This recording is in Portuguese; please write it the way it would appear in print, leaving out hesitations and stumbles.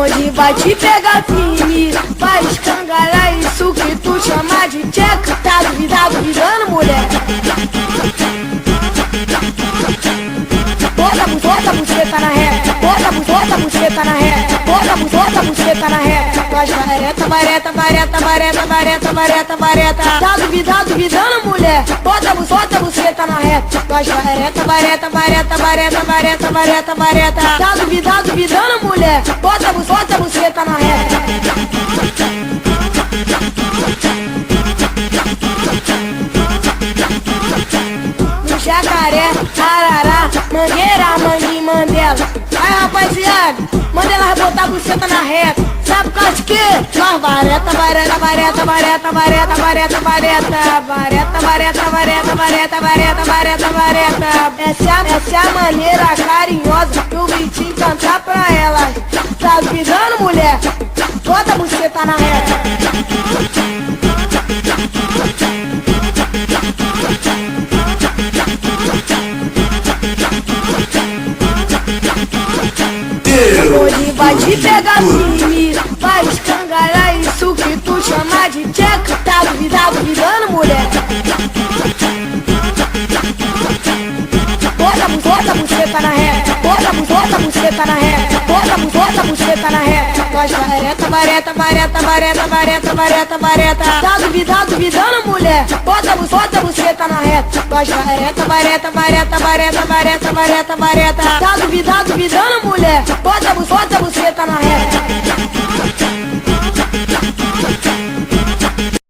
Onde vai te pegar firme, vai escangalhar isso que tu chama de tcheca. Tá duvidando, mulher? Bota a buceta na reta, bota a buceta na reta, bota a buceta na reta. Faz vareta. Tá duvidando, mulher? Bota a buceta na reta. Faz vareta. Tá duvidando, mulher? Bota a buceta na reta. Jacaré, arará, mangueira, mangue, mandela. Aí, rapaziada, Mandela vai botar a buceta na reta. Sabe por causa de quê? Nós vareta. Essa é a maneira carinhosa que o Vitinho cantar pra ela. Tá duvidando, mulher? Bota a buceta na reta. Hoje vai te pegar firme, vai escangalhar isso que tu chama de tcheca. Tá duvidando, mulher? Bota a buceta na reta, bota a buceta na reta, bota a buceta na reta. Faz vareta. Tá duvidando, mulher? Bota a buceta na reta. Faz vareta. Tá duvidando, mulher? Bota a buceta